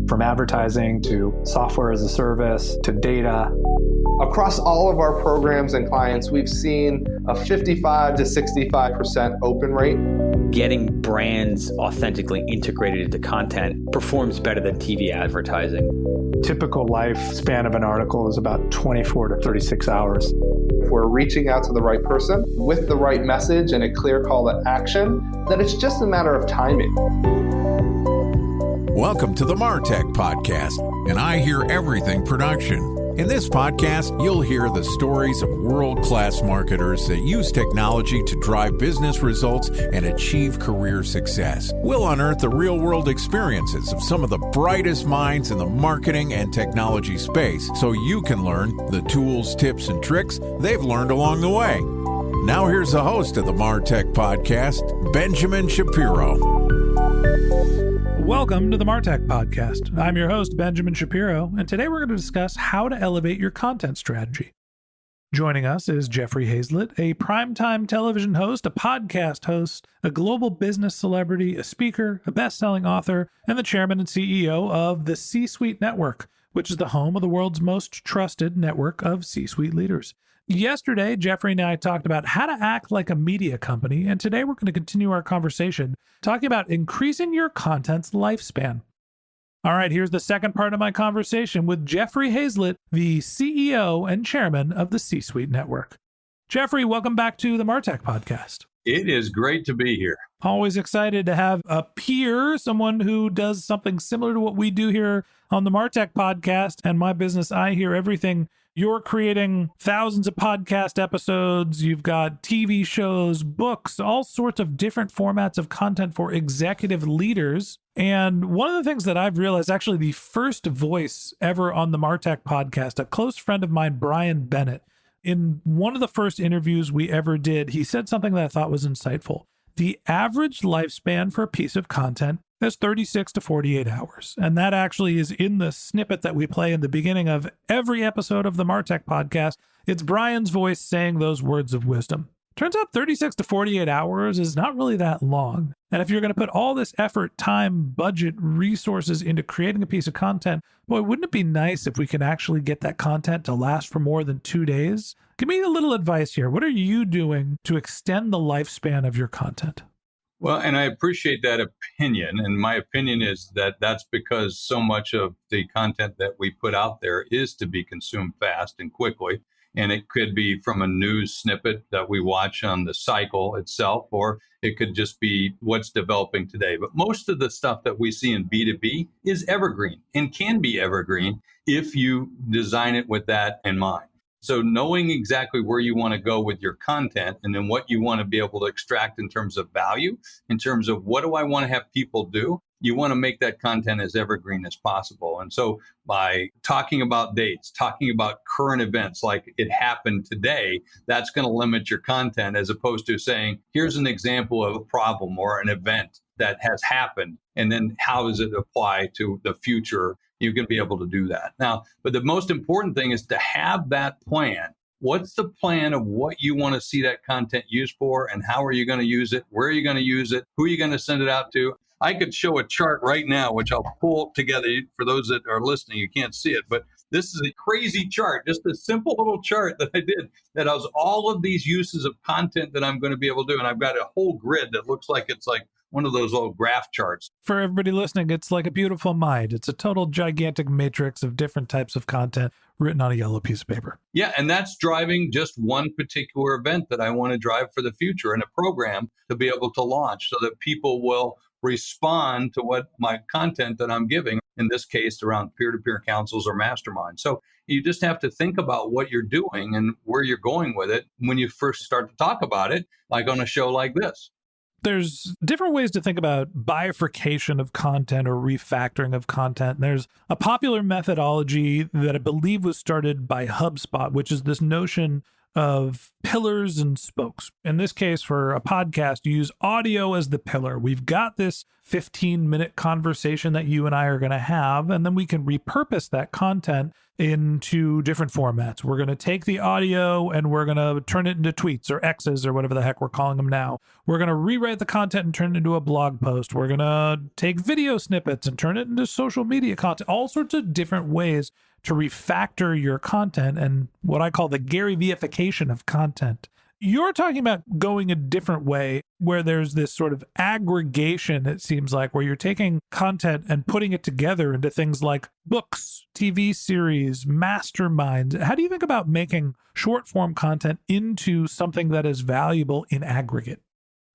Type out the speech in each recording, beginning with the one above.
From advertising to software as a service to data. Across all of our programs and clients, we've seen a 55 to 65% open rate. Getting brands authentically integrated into content performs better than TV advertising. Typical lifespan of an article is about 24 to 36 hours. If we're reaching out to the right person with the right message and a clear call to action, then it's just a matter of timing. Welcome to the Martech Podcast, and I Hear Everything production. In this podcast, you'll hear the stories of world-class marketers that use technology to drive business results and achieve career success. We'll unearth the real-world experiences of some of the brightest minds in the marketing and technology space so you can learn the tools, tips, and tricks they've learned along the way. Now here's the host of the Martech Podcast, Benjamin Shapiro. Welcome to the Martech Podcast. I'm your host, Benjamin Shapiro, and today we're going to discuss how to elevate your content strategy. Joining us is Jeffrey Hayzlett, a primetime television host, a podcast host, a global business celebrity, a speaker, a best-selling author, and the chairman and CEO of the C-Suite Network, which is the home of the world's most trusted network of C-suite leaders. Yesterday, Jeffrey and I talked about how to act like a media company, and today we're going to continue our conversation talking about increasing your content's lifespan. All right, here's the second part of my conversation with Jeffrey Hayzlett, the CEO and chairman of the C-Suite Network. Jeffrey, welcome back to the Martech Podcast. It is great to be here. Always excited to have a peer, someone who does something similar to what we do here on the Martech Podcast and my business, I Hear Everything. You're creating thousands of podcast episodes. You've got TV shows, books, all sorts of different formats of content for executive leaders. And one of the things that I've realized, actually the first voice ever on the Martech Podcast, a close friend of mine, Brian Bennett, in one of the first interviews we ever did, he said something that I thought was insightful. The average lifespan for a piece of content is 36 to 48 hours. And that actually is in the snippet that we play in the beginning of every episode of the Martech Podcast. It's Brian's voice saying those words of wisdom. Turns out 36 to 48 hours is not really that long. And if you're going to put all this effort, time, budget, resources into creating a piece of content, boy, wouldn't it be nice if we could actually get that content to last for more than 2 days? Give me a little advice here. What are you doing to extend the lifespan of your content? Well, and I appreciate that opinion. And my opinion is that that's because so much of the content that we put out there is to be consumed fast and quickly. And it could be from a news snippet that we watch on the cycle itself, or it could just be what's developing today. But most of the stuff that we see in B2B is evergreen and can be evergreen if you design it with that in mind. So knowing exactly where you want to go with your content and then what you want to be able to extract in terms of value, in terms of what do I want to have people do, you want to make that content as evergreen as possible. And so by talking about dates, talking about current events like it happened today, that's going to limit your content as opposed to saying, here's an example of a problem or an event that has happened. And then how does it apply to the future? You can be able to do that. Now, but the most important thing is to have that plan. What's the plan of what you want to see that content used for and how are you going to use it? Where are you going to use it? Who are you going to send it out to? I could show a chart right now, which I'll pull together for those that are listening. You can't see it, but this is a crazy chart, just a simple little chart that I did that has all of these uses of content that I'm going to be able to do. And I've got a whole grid that looks like it's like one of those little graph charts. For everybody listening, it's like a beautiful mind. It's a total gigantic matrix of different types of content written on a yellow piece of paper. Yeah, and that's driving just one particular event that I want to drive for the future in a program to be able to launch so that people will respond to what my content that I'm giving, in this case, around peer-to-peer councils or masterminds. So you just have to think about what you're doing and where you're going with it when you first start to talk about it, like on a show like this. There's different ways to think about bifurcation of content or refactoring of content. And there's a popular methodology that I believe was started by HubSpot, which is this notion of pillars and spokes. In this case, for a podcast, you use audio as the pillar. We've got this 15-minute conversation that you and I are going to have, and then we can repurpose that content into different formats. We're going to take the audio and we're going to turn it into tweets or X's or whatever the heck we're calling them now. We're going to rewrite the content and turn it into a blog post. We're going to take video snippets and turn it into social media content, all sorts of different ways to refactor your content and what I call the Gary Veification of content. You're talking about going a different way where there's this sort of aggregation, it seems like, where you're taking content and putting it together into things like books, TV series, masterminds. How do you think about making short form content into something that is valuable in aggregate?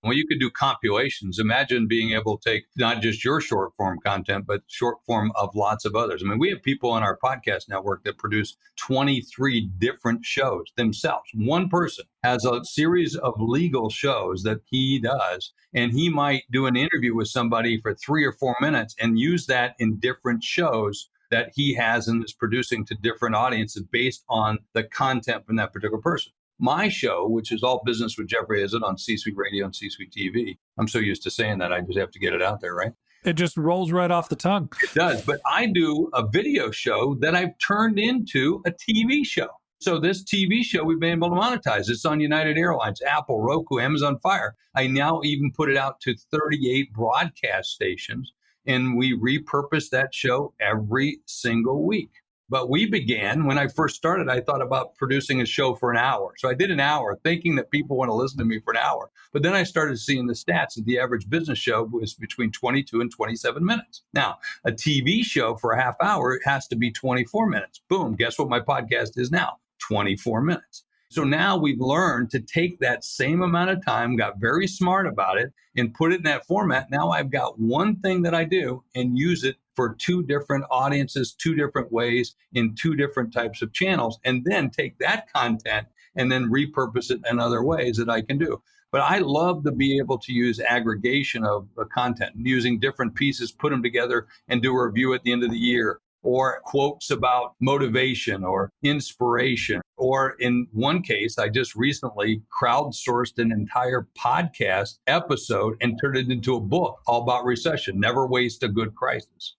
Well, you could do compilations. Imagine being able to take not just your short form content, but short form of lots of others. I mean, we have people on our podcast network that produce 23 different shows themselves. One person has a series of legal shows that he does, and he might do an interview with somebody for 3 or 4 minutes and use that in different shows that he has and is producing to different audiences based on the content from that particular person. My show, which is All Business with Jeffrey Izzard on C-Suite Radio and C-Suite TV. I'm so used to saying that, I just have to get it out there, right? It just rolls right off the tongue. It does. But I do a video show that I've turned into a TV show. So this TV show, we've been able to monetize. It's on United Airlines, Apple, Roku, Amazon Fire. I now even put it out to 38 broadcast stations, and we repurpose that show every single week. But we began, when I first started, I thought about producing a show for an hour. So I did an hour thinking that people want to listen to me for an hour. But then I started seeing the stats that the average business show was between 22 and 27 minutes. Now, a TV show for a half hour, it has to be 24 minutes. Boom, guess what my podcast is now? 24 minutes. So now we've learned to take that same amount of time, got very smart about it, and put it in that format. Now I've got one thing that I do and use it for 2 different audiences, 2 different ways in 2 different types of channels, and then take that content and then repurpose it in other ways that I can do. But I love to be able to use aggregation of content, using different pieces, put them together and do a review at the end of the year, or quotes about motivation or inspiration. Or in one case, I just recently crowdsourced an entire podcast episode and turned it into a book all about recession. Never waste a good crisis.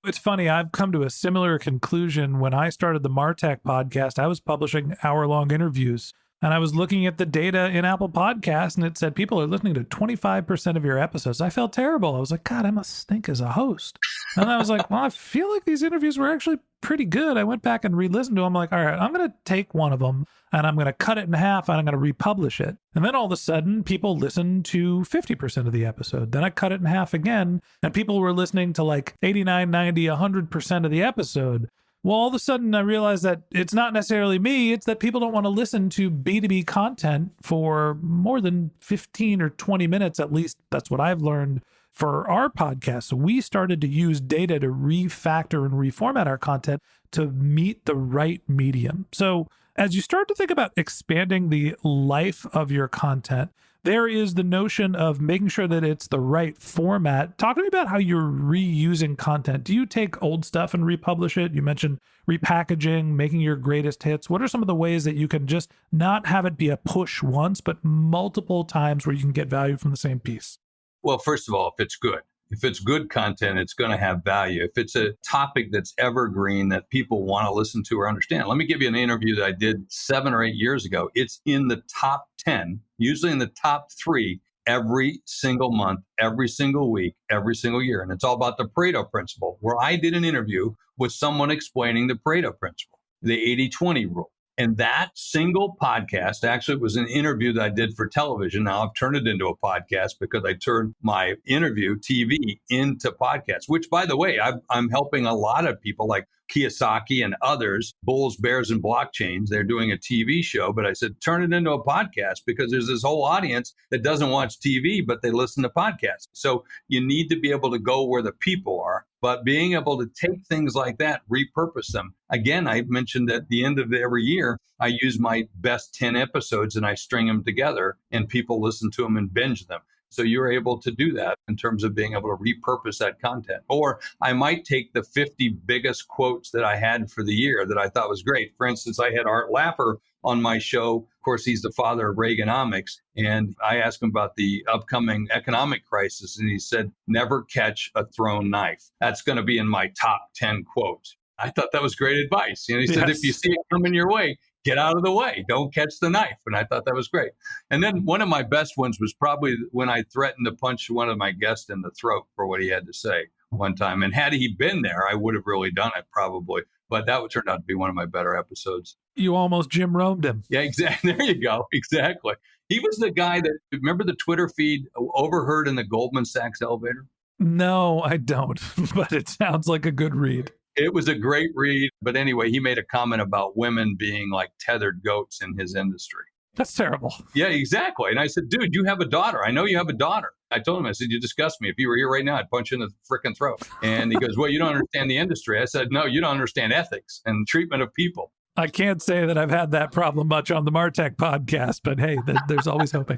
It's funny, I've come to a similar conclusion. When I started the Martech podcast, I was publishing hour-long interviews, and I was looking at the data in Apple Podcasts, and it said people are listening to 25% of your episodes. I felt terrible. I was like, God, I must stink as a host. And I was like, well, I feel like these interviews were actually pretty good. I went back and re-listened to them. I'm like, all right, I'm going to take one of them and I'm going to cut it in half and I'm going to republish it. And then all of a sudden, people listened to 50% of the episode. Then I cut it in half again, and people were listening to like 89, 90, 100% of the episode. Well, all of a sudden, I realized that it's not necessarily me. It's that people don't want to listen to B2B content for more than 15 or 20 minutes. At least that's what I've learned for our podcast. So we started to use data to refactor and reformat our content to meet the right medium. So as you start to think about expanding the life of your content, there is the notion of making sure that it's the right format. Talk to me about how you're reusing content. Do you take old stuff and republish it? You mentioned repackaging, making your greatest hits. What are some of the ways that you can just not have it be a push once, but multiple times where you can get value from the same piece? Well, first of all, if it's good. If it's good content, it's going to have value. If it's a topic that's evergreen that people want to listen to or understand. Let me give you an interview that I did 7 or 8 years ago. It's in the top 10, usually in the top 3 every single month, every single week, every single year. And it's all about the Pareto principle, where I did an interview with someone explaining the Pareto principle, the 80-20 rule. And that single podcast, actually, it was an interview that I did for television. Now I've turned it into a podcast because I turned my interview TV into podcast, which, by the way, I'm helping a lot of people like Kiyosaki and others, Bulls, Bears, and Blockchains. They're doing a TV show, but I said, turn it into a podcast because there's this whole audience that doesn't watch TV, but they listen to podcasts. So you need to be able to go where the people are, but being able to take things like that, repurpose them. Again, I mentioned at the end of every year, I use my best 10 episodes and I string them together and people listen to them and binge them. So you're able to do that in terms of being able to repurpose that content. Or I might take the 50 biggest quotes that I had for the year that I thought was great. For instance, I had Art Laffer on my show. Of course, he's the father of Reaganomics. And I asked him about the upcoming economic crisis. And he said, never catch a thrown knife. That's going to be in my top 10 quotes. I thought that was great advice. He said, if you see it coming your way, get out of the way. Don't catch the knife. And I thought that was great. And then one of my best ones was probably when I threatened to punch one of my guests in the throat for what he had to say one time. And had he been there, I would have really done it probably. But that would turn out to be one of my better episodes. You almost Jim Romed him. Yeah, exactly. There you go. Exactly. He was the guy that, remember the Twitter feed overheard in the Goldman Sachs elevator? No, I don't. But it sounds like a good read. It was a great read. But anyway, he made a comment about women being like tethered goats in his industry. That's terrible. Yeah, exactly. And I said, dude, you have a daughter. I know you have a daughter. I told him, I said, you disgust me. If you were here right now, I'd punch you in the frickin' throat. And he goes, well, you don't understand the industry. I said, no, you don't understand ethics and treatment of people. I can't say that I've had that problem much on the Martech podcast, but hey, there's always hoping.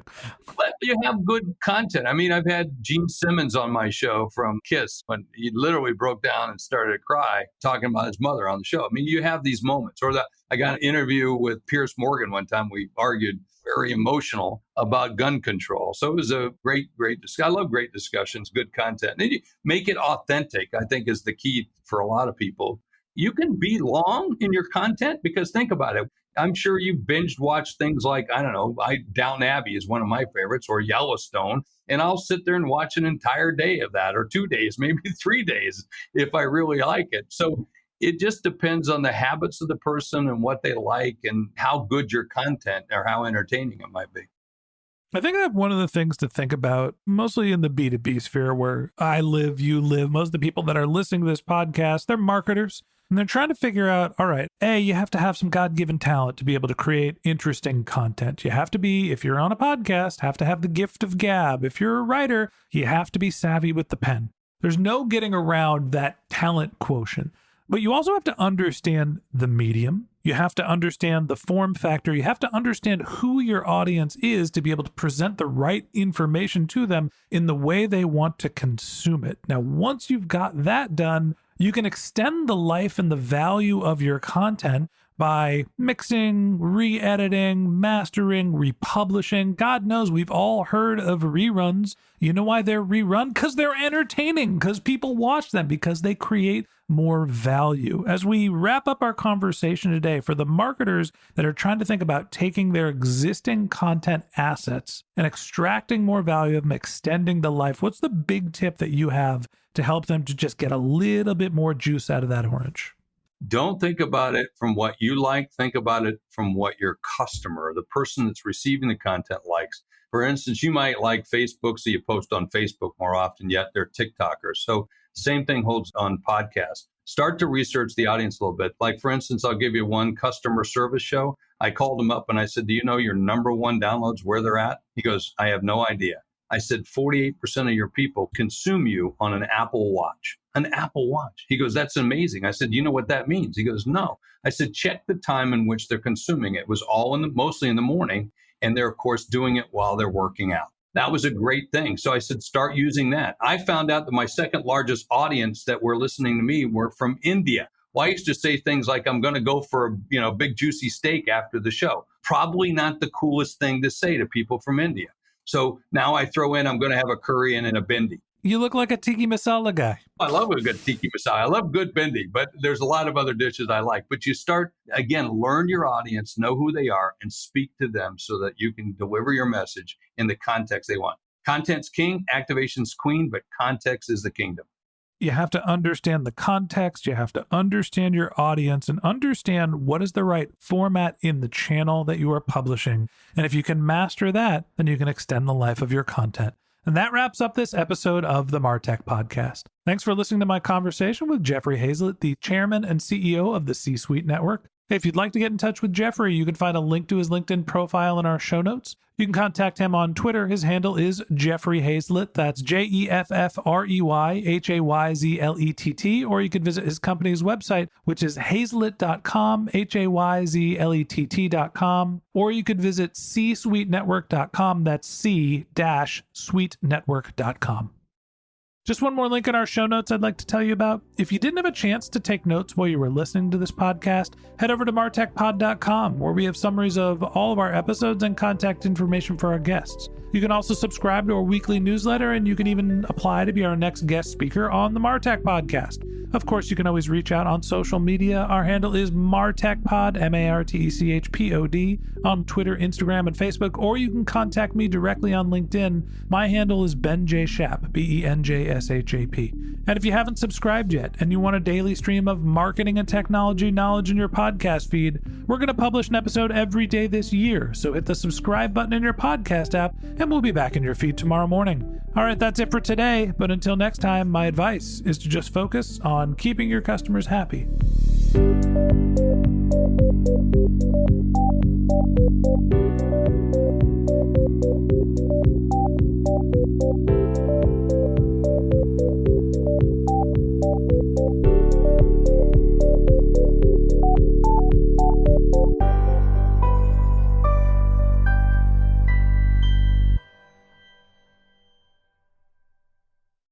But you have good content. I mean, I've had Gene Simmons on my show from KISS when he literally broke down and started to cry talking about his mother on the show. I mean, you have these moments. Or that I got an interview with Piers Morgan one time. We argued very emotional about gun control. So it was a great discussion. I love great discussions, good content. And you make it authentic, I think, is the key for a lot of people. You can be long in your content because think about it. I'm sure you binged watched things like, I don't know, Downton Abbey is one of my favorites, or Yellowstone. And I'll sit there and watch an entire day of that, or 2 days, maybe 3 days, if I really like it. So it just depends on the habits of the person and what they like and how good your content or how entertaining it might be. I think that one of the things to think about, mostly in the B2B sphere where I live, you live, most of the people that are listening to this podcast, they're marketers. And they're trying to figure out, all right, A, you have to have some God-given talent to be able to create interesting content. You have to be, if you're on a podcast, have to have the gift of gab. If you're a writer, you have to be savvy with the pen. There's no getting around that talent quotient. But you also have to understand the medium. You have to understand the form factor. You have to understand who your audience is to be able to present the right information to them in the way they want to consume it. Now, once you've got that done, you can extend the life and the value of your content by mixing, re-editing, mastering, republishing. God knows we've all heard of reruns. You know why they're rerun? Because they're entertaining, because people watch them, because they create more value. As we wrap up our conversation today, for the marketers that are trying to think about taking their existing content assets and extracting more value of them, extending the life, what's the big tip that you have to help them to just get a little bit more juice out of that orange? Don't think about it from what you like. Think about it from what your customer, the person that's receiving the content, likes. For instance, you might like Facebook, so you post on Facebook more often, yet they're TikTokers. So same thing holds on podcasts. Start to research the audience a little bit. Like, for instance, I'll give you one customer service show. I called him up and I said, do you know your number one downloads, where they're at? He goes, I have no idea. I said, 48% of your people consume you on an Apple Watch. An Apple Watch. He goes, that's amazing. I said, you know what that means? He goes, no. I said, check the time in which they're consuming it. It was all mostly in the morning. And they're, of course, doing it while they're working out. That was a great thing. So I said, start using that. I found out that my second largest audience that were listening to me were from India. Well, I used to say things like, I'm going to go for a big juicy steak after the show. Probably not the coolest thing to say to people from India. So now I throw in, I'm going to have a curry and a bindi. You look like a tiki masala guy. I love a good tiki masala. I love good bindi, but there's a lot of other dishes I like. But you start, again, learn your audience, know who they are, and speak to them so that you can deliver your message in the context they want. Content's king, activation's queen, but context is the kingdom. You have to understand the context. You have to understand your audience and understand what is the right format in the channel that you are publishing. And if you can master that, then you can extend the life of your content. And that wraps up this episode of the Martech Podcast. Thanks for listening to my conversation with Jeffrey Hayzlett, the chairman and CEO of the C-Suite Network. If you'd like to get in touch with Jeffrey, you can find a link to his LinkedIn profile in our show notes. You can contact him on Twitter. His handle is Jeffrey Hayzlett. That's JEFFREYHAYZLETT. Or you can visit his company's website, which is hayzlett.com, HAYZLETT.com. Or you could visit csuitenetwork.com. That's c-suitenetwork.com. Just one more link in our show notes I'd like to tell you about. If you didn't have a chance to take notes while you were listening to this podcast, head over to martechpod.com, where we have summaries of all of our episodes and contact information for our guests. You can also subscribe to our weekly newsletter, and you can even apply to be our next guest speaker on the Martech podcast. Of course, you can always reach out on social media. Our handle is MartechPod, MarTechPod, on Twitter, Instagram, and Facebook, or you can contact me directly on LinkedIn. My handle is Ben J. Shap, BenJShap. And if you haven't subscribed yet and you want a daily stream of marketing and technology knowledge in your podcast feed, we're going to publish an episode every day this year. So hit the subscribe button in your podcast app, and we'll be back in your feed tomorrow morning. All right, that's it for today. But until next time, my advice is to just focus on keeping your customers happy.